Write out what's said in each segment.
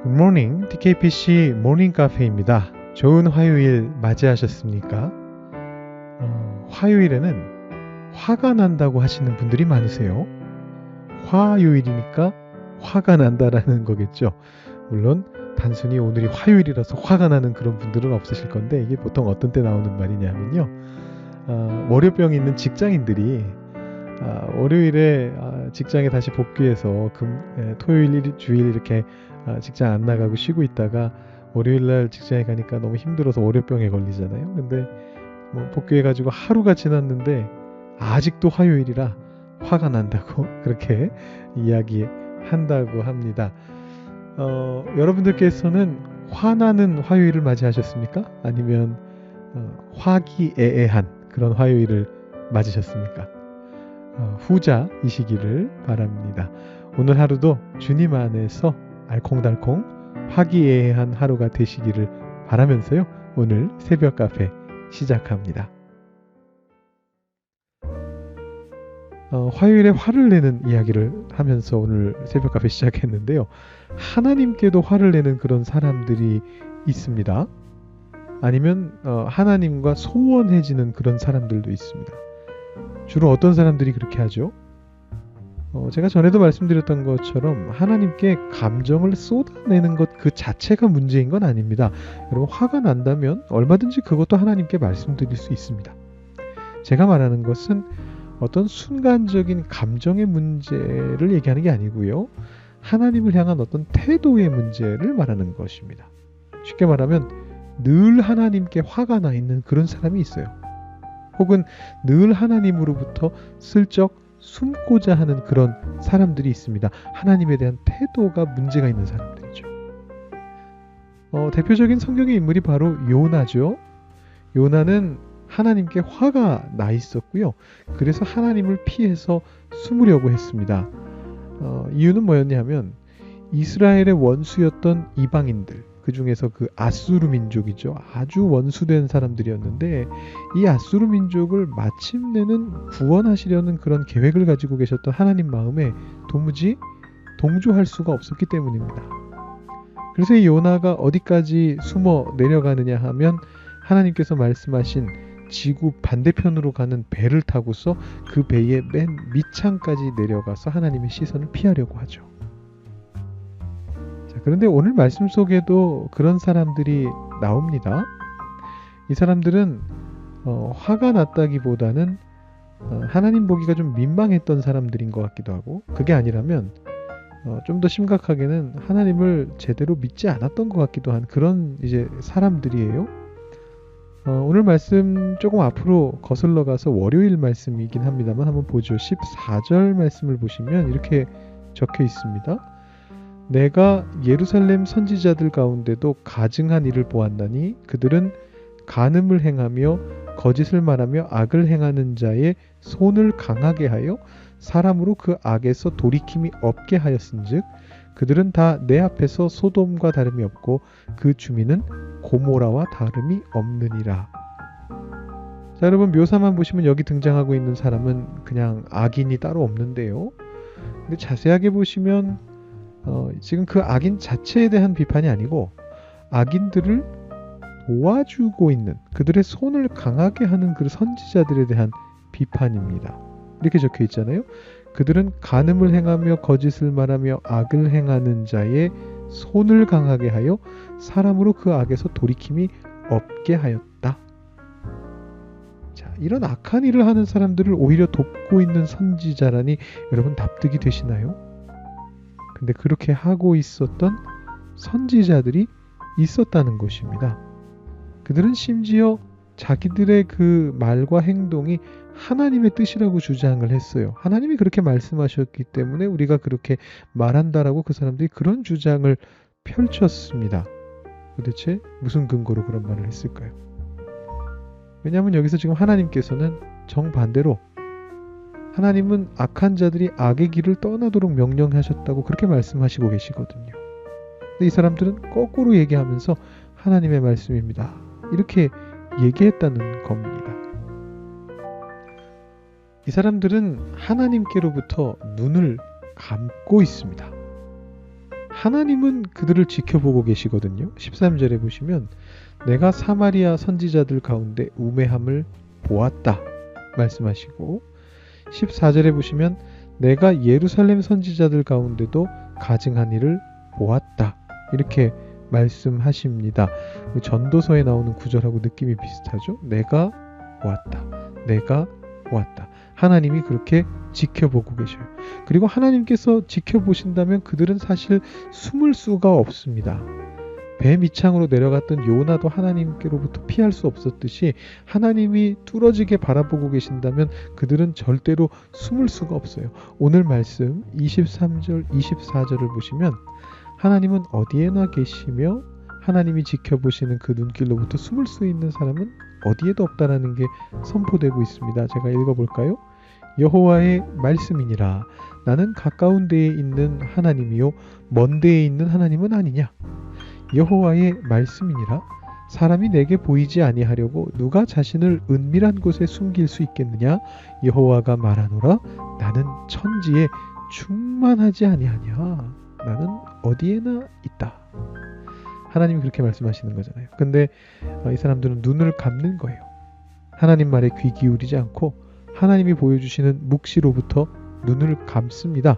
굿모닝, DKPC 모닝 카페입니다. 좋은 화요일 맞이하셨습니까? 화요일에는 화가 난다고 하시는 분들이 많으세요. 화요일이니까 화가 난다라는 거겠죠. 물론 단순히 오늘이 화요일이라서 화가 나는 그런 분들은 없으실 건데, 이게 보통 어떤 때 나오는 말이냐면요. 월요병이 있는 직장인들이 월요일에 직장에 다시 복귀해서 토요일, 주일 이렇게 직장 안 나가고 쉬고 있다가 월요일날 직장에 가니까 너무 힘들어서 월요병에 걸리잖아요. 근데 뭐 복귀해가지고 하루가 지났는데 아직도 화요일이라 화가 난다고 그렇게 이야기한다고 합니다. 여러분들께서는 화나는 화요일을 맞이하셨습니까? 아니면 화기애애한 그런 화요일을 맞으셨습니까? 후자이시기를 바랍니다. 오늘 하루도 주님 안에서 알콩달콩 화기애애한 하루가 되시기를 바라면서요. 오늘 새벽 카페 시작합니다. 화요일에 화를 내는 이야기를 하면서 오늘 새벽 카페 시작했는데요. 하나님께도 화를 내는 그런 사람들이 있습니다. 아니면 하나님과 소원해지는 그런 사람들도 있습니다. 주로 어떤 사람들이 그렇게 하죠? 제가 전에도 말씀드렸던 것처럼 하나님께 감정을 쏟아내는 것 그 자체가 문제인 건 아닙니다. 여러분, 화가 난다면 얼마든지 그것도 하나님께 말씀드릴 수 있습니다. 제가 말하는 것은 어떤 순간적인 감정의 문제를 얘기하는 게 아니고요. 하나님을 향한 어떤 태도의 문제를 말하는 것입니다. 쉽게 말하면 늘 하나님께 화가 나 있는 그런 사람이 있어요. 혹은 늘 하나님으로부터 슬쩍 숨고자 하는 그런 사람들이 있습니다. 하나님에 대한 태도가 문제가 있는 사람들이죠. 대표적인 성경의 인물이 바로 요나죠. 요나는 하나님께 화가 나 있었고요. 그래서 하나님을 피해서 숨으려고 했습니다. 이유는 뭐였냐면 이스라엘의 원수였던 이방인들, 그 중에서 그 아수르 민족이죠. 아주 원수된 사람들이었는데 이 아수르 민족을 마침내는 구원하시려는 그런 계획을 가지고 계셨던 하나님 마음에 도무지 동조할 수가 없었기 때문입니다. 그래서 이 요나가 어디까지 숨어 내려가느냐 하면 하나님께서 말씀하신 지구 반대편으로 가는 배를 타고서 그 배의 맨 밑창까지 내려가서 하나님의 시선을 피하려고 하죠. 그런데 오늘 말씀 속에도 그런 사람들이 나옵니다. 이 사람들은 화가 났다기보다는 하나님 보기가 좀 민망했던 사람들인 것 같기도 하고, 그게 아니라면 좀 더 심각하게는 하나님을 제대로 믿지 않았던 것 같기도 한 그런 이제 사람들이에요. 오늘 말씀 조금 앞으로 거슬러 가서 월요일 말씀이긴 합니다만 한번 보죠. 14절 말씀을 보시면 이렇게 적혀 있습니다. 내가 예루살렘 선지자들 가운데도 가증한 일을 보았나니 그들은 간음을 행하며 거짓을 말하며 악을 행하는 자의 손을 강하게 하여 사람으로 그 악에서 돌이킴이 없게 하였은즉 그들은 다 내 앞에서 소돔과 다름이 없고 그 주민은 고모라와 다름이 없느니라. 자, 여러분, 묘사만 보시면 여기 등장하고 있는 사람은 그냥 악인이 따로 없는데요. 근데 자세하게 보시면 지금 그 악인 자체에 대한 비판이 아니고 악인들을 도와주고 있는, 그들의 손을 강하게 하는 그 선지자들에 대한 비판입니다. 이렇게 적혀 있잖아요. 그들은 간음을 행하며 거짓을 말하며 악을 행하는 자의 손을 강하게 하여 사람으로 그 악에서 돌이킴이 없게 하였다. 자, 이런 악한 일을 하는 사람들을 오히려 돕고 있는 선지자라니 여러분 납득이 되시나요? 근데 그렇게 하고 있었던 선지자들이 있었다는 것입니다. 그들은 심지어 자기들의 그 말과 행동이 하나님의 뜻이라고 주장을 했어요. 하나님이 그렇게 말씀하셨기 때문에 우리가 그렇게 말한다라고 그 사람들이 그런 주장을 펼쳤습니다. 도대체 무슨 근거로 그런 말을 했을까요? 왜냐하면 여기서 지금 하나님께서는 정반대로 하나님은 악한 자들이 악의 길을 떠나도록 명령하셨다고 그렇게 말씀하시고 계시거든요. 근데 이 사람들은 거꾸로 얘기하면서 하나님의 말씀입니다, 이렇게 얘기했다는 겁니다. 이 사람들은 하나님께로부터 눈을 감고 있습니다. 하나님은 그들을 지켜보고 계시거든요. 13절에 보시면 내가 사마리아 선지자들 가운데 우매함을 보았다 말씀하시고, 14절에 보시면 내가 예루살렘 선지자들 가운데도 가증한 일을 보았다 이렇게 말씀하십니다. 전도서에 나오는 구절하고 느낌이 비슷하죠. 내가 보았다. 내가 보았다. 하나님이 그렇게 지켜보고 계셔요. 그리고 하나님께서 지켜보신다면 그들은 사실 숨을 수가 없습니다. 배 밑창으로 내려갔던 요나도 하나님께로부터 피할 수 없었듯이 하나님이 뚫어지게 바라보고 계신다면 그들은 절대로 숨을 수가 없어요. 오늘 말씀 23절, 24절을 보시면 하나님은 어디에나 계시며 하나님이 지켜보시는 그 눈길로부터 숨을 수 있는 사람은 어디에도 없다라는 게 선포되고 있습니다. 제가 읽어볼까요? 여호와의 말씀이니라. 나는 가까운 데에 있는 하나님이요 먼 데에 있는 하나님은 아니냐. 여호와의 말씀이니라. 사람이 내게 보이지 아니하려고 누가 자신을 은밀한 곳에 숨길 수 있겠느냐. 여호와가 말하노라. 나는 천지에 충만하지 아니하냐. 나는 어디에나 있다. 하나님이 그렇게 말씀하시는 거잖아요. 근데 이 사람들은 눈을 감는 거예요. 하나님 말에 귀 기울이지 않고 하나님이 보여주시는 묵시로부터 눈을 감습니다.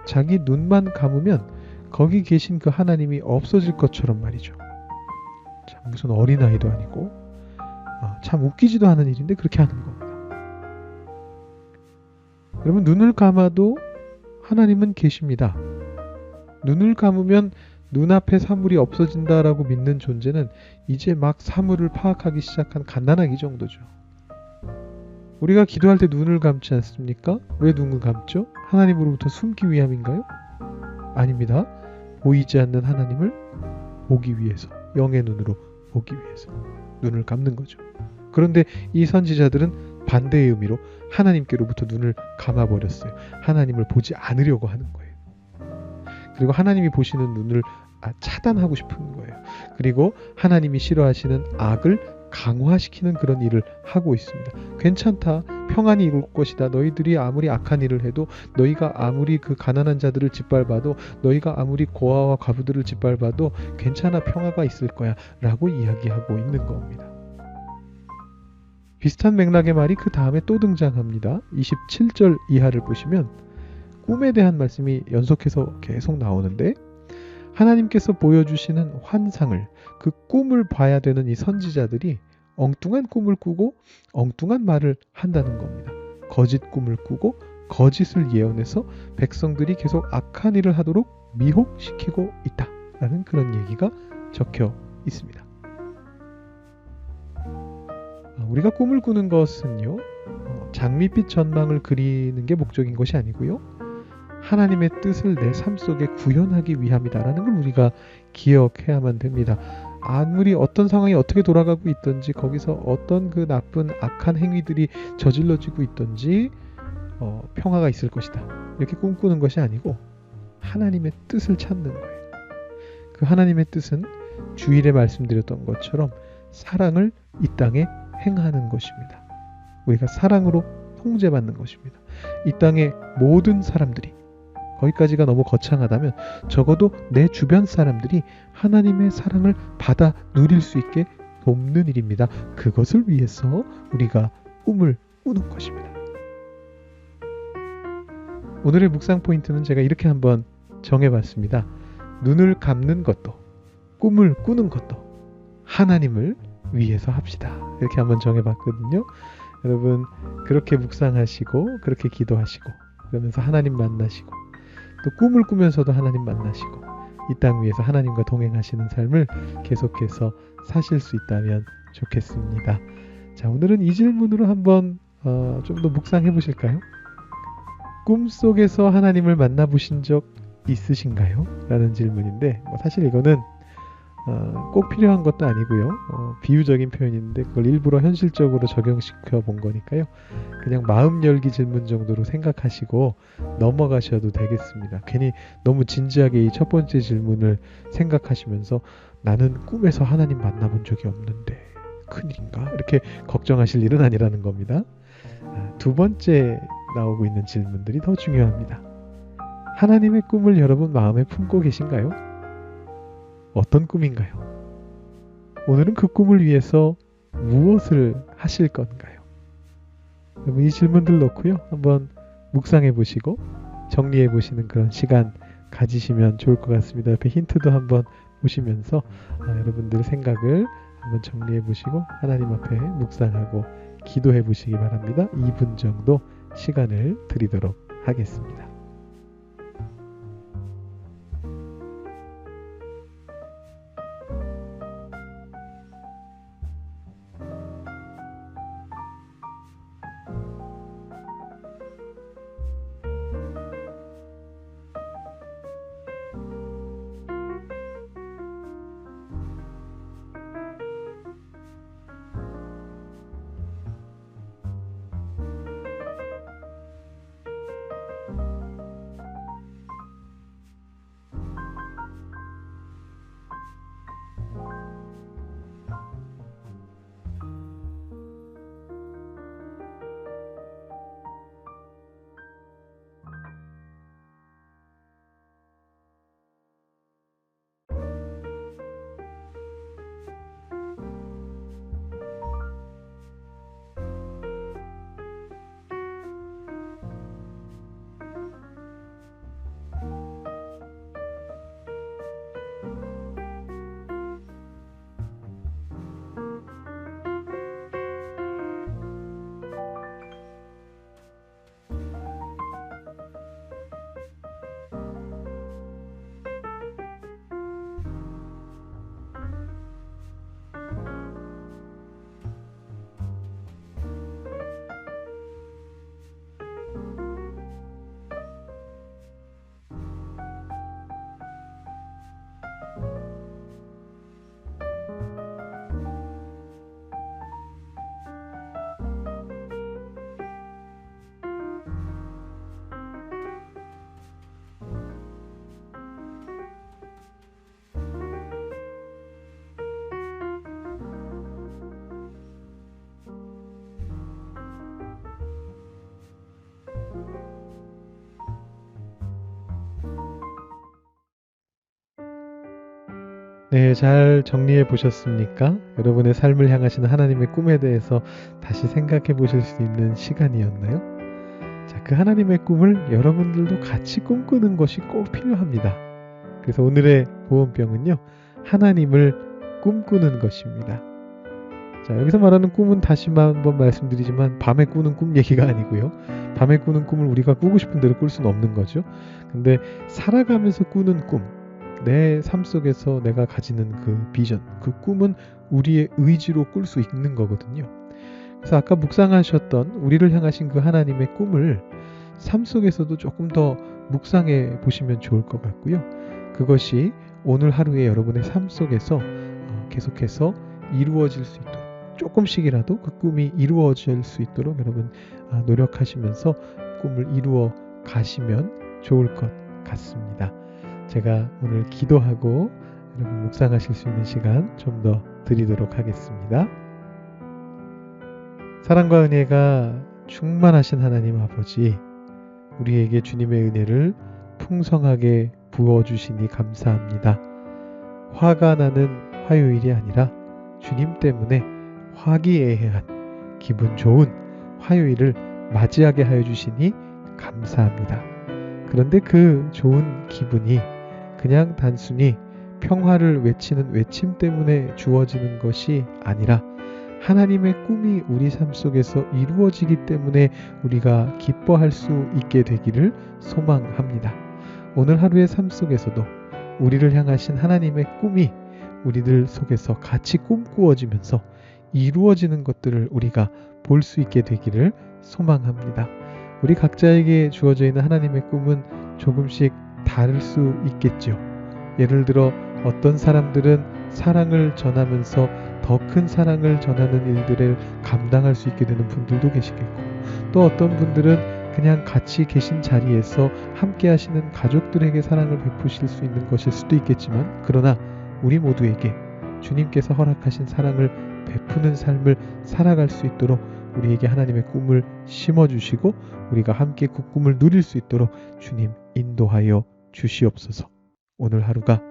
자기 눈만 감으면 거기 계신 그 하나님이 없어질 것처럼 말이죠. 참 무슨 어린아이도 아니고 참 웃기지도 않은 일인데 그렇게 하는 겁니다. 여러분, 눈을 감아도 하나님은 계십니다. 눈을 감으면 눈앞에 사물이 없어진다라고 믿는 존재는 이제 막 사물을 파악하기 시작한 갓난아기 정도죠. 우리가 기도할 때 눈을 감지 않습니까? 왜 눈을 감죠? 하나님으로부터 숨기 위함인가요? 아닙니다. 보이지 않는 하나님을 보기 위해서, 영의 눈으로 보기 위해서 눈을 감는 거죠. 그런데 이 선지자들은 반대의 의미로 하나님께로부터 눈을 감아버렸어요. 하나님을 보지 않으려고 하는 거예요. 그리고 하나님이 보시는 눈을 차단하고 싶은 거예요. 그리고 하나님이 싫어하시는 악을 강화시키는 그런 일을 하고 있습니다. 괜찮다. 평안이 이룰 것이다. 너희들이 아무리 악한 일을 해도, 너희가 아무리 그 가난한 자들을 짓밟아도, 너희가 아무리 고아와 과부들을 짓밟아도 괜찮아. 평화가 있을 거야. 라고 이야기하고 있는 겁니다. 비슷한 맥락의 말이 그 다음에 또 등장합니다. 27절 이하를 보시면 꿈에 대한 말씀이 연속해서 계속 나오는데, 하나님께서 보여주시는 환상을, 그 꿈을 봐야 되는 이 선지자들이 엉뚱한 꿈을 꾸고 엉뚱한 말을 한다는 겁니다. 거짓 꿈을 꾸고 거짓을 예언해서 백성들이 계속 악한 일을 하도록 미혹시키고 있다라는 그런 얘기가 적혀 있습니다. 우리가 꿈을 꾸는 것은요, 장밋빛 전망을 그리는 게 목적인 것이 아니고요, 하나님의 뜻을 내 삶 속에 구현하기 위함이다라는 걸 우리가 기억해야만 됩니다. 아무리 어떤 상황이 어떻게 돌아가고 있든지, 거기서 어떤 그 나쁜 악한 행위들이 저질러지고 있든지 평화가 있을 것이다, 이렇게 꿈꾸는 것이 아니고 하나님의 뜻을 찾는 거예요. 그 하나님의 뜻은 주일에 말씀드렸던 것처럼 사랑을 이 땅에 행하는 것입니다. 우리가 사랑으로 통제받는 것입니다. 이 땅의 모든 사람들이, 거기까지가 너무 거창하다면 적어도 내 주변 사람들이 하나님의 사랑을 받아 누릴 수 있게 돕는 일입니다. 그것을 위해서 우리가 꿈을 꾸는 것입니다. 오늘의 묵상 포인트는 제가 이렇게 한번 정해봤습니다. 눈을 감는 것도 꿈을 꾸는 것도 하나님을 위해서 합시다. 이렇게 한번 정해봤거든요. 여러분, 그렇게 묵상하시고 그렇게 기도하시고 그러면서 하나님 만나시고 또 꿈을 꾸면서도 하나님 만나시고 이 땅 위에서 하나님과 동행하시는 삶을 계속해서 사실 수 있다면 좋겠습니다. 자, 오늘은 이 질문으로 한번 좀 더 묵상해 보실까요? 꿈속에서 하나님을 만나보신 적 있으신가요? 라는 질문인데, 사실 이거는 꼭 필요한 것도 아니고요. 비유적인 표현인데 그걸 일부러 현실적으로 적용시켜 본 거니까요. 그냥 마음 열기 질문 정도로 생각하시고 넘어가셔도 되겠습니다. 괜히 너무 진지하게 이 첫 번째 질문을 생각하시면서 나는 꿈에서 하나님 만나본 적이 없는데 큰일인가? 이렇게 걱정하실 일은 아니라는 겁니다. 두 번째 나오고 있는 질문들이 더 중요합니다. 하나님의 꿈을 여러분 마음에 품고 계신가요? 어떤 꿈인가요? 오늘은 그 꿈을 위해서 무엇을 하실 건가요? 여러분 이 질문들 놓고요. 한번 묵상해 보시고 정리해 보시는 그런 시간 가지시면 좋을 것 같습니다. 옆에 힌트도 한번 보시면서 여러분들 생각을 한번 정리해 보시고 하나님 앞에 묵상하고 기도해 보시기 바랍니다. 2분 정도 시간을 드리도록 하겠습니다. 네, 잘 정리해 보셨습니까? 여러분의 삶을 향하시는 하나님의 꿈에 대해서 다시 생각해 보실 수 있는 시간이었나요? 자, 그 하나님의 꿈을 여러분들도 같이 꿈꾸는 것이 꼭 필요합니다. 그래서 오늘의 보온병은요, 하나님을 꿈꾸는 것입니다. 자, 여기서 말하는 꿈은 다시 한번 말씀드리지만 밤에 꾸는 꿈 얘기가 아니고요. 밤에 꾸는 꿈을 우리가 꾸고 싶은 대로 꿀 수는 없는 거죠. 근데 살아가면서 꾸는 꿈, 내 삶 속에서 내가 가지는 그 비전, 그 꿈은 우리의 의지로 꿀 수 있는 거거든요. 그래서 아까 묵상하셨던 우리를 향하신 그 하나님의 꿈을 삶 속에서도 조금 더 묵상해 보시면 좋을 것 같고요. 그것이 오늘 하루에 여러분의 삶 속에서 계속해서 이루어질 수 있도록, 조금씩이라도 그 꿈이 이루어질 수 있도록 여러분 노력하시면서 꿈을 이루어 가시면 좋을 것 같습니다. 제가 오늘 기도하고 여러분 묵상하실 수 있는 시간 좀 더 드리도록 하겠습니다. 사랑과 은혜가 충만하신 하나님 아버지, 우리에게 주님의 은혜를 풍성하게 부어주시니 감사합니다. 화가 나는 화요일이 아니라 주님 때문에 화기애애한 기분 좋은 화요일을 맞이하게 하여 주시니 감사합니다. 그런데 그 좋은 기분이 그냥 단순히 평화를 외치는 외침 때문에 주어지는 것이 아니라 하나님의 꿈이 우리 삶 속에서 이루어지기 때문에 우리가 기뻐할 수 있게 되기를 소망합니다. 오늘 하루의 삶 속에서도 우리를 향하신 하나님의 꿈이 우리들 속에서 같이 꿈꾸어지면서 이루어지는 것들을 우리가 볼 수 있게 되기를 소망합니다. 우리 각자에게 주어져 있는 하나님의 꿈은 조금씩 다를 수 있겠죠. 예를 들어 어떤 사람들은 사랑을 전하면서 더 큰 사랑을 전하는 일들을 감당할 수 있게 되는 분들도 계시겠고, 또 어떤 분들은 그냥 같이 계신 자리에서 함께 하시는 가족들에게 사랑을 베푸실 수 있는 것일 수도 있겠지만, 그러나 우리 모두에게 주님께서 허락하신 사랑을 베푸는 삶을 살아갈 수 있도록 우리에게 하나님의 꿈을 심어주시고 우리가 함께 그 꿈을 누릴 수 있도록 주님 인도하여 주시옵소서. 오늘 하루가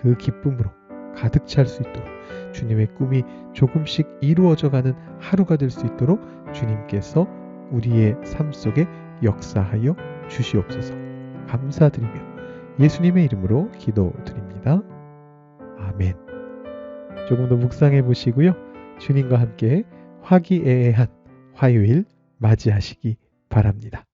그 기쁨으로 가득 찰 수 있도록 주님의 꿈이 조금씩 이루어져가는 하루가 될 수 있도록 주님께서 우리의 삶 속에 역사하여 주시옵소서. 감사드리며 예수님의 이름으로 기도드립니다. 아멘. 조금 더 묵상해 보시고요. 주님과 함께 화기애애한 화요일 맞이하시기 바랍니다.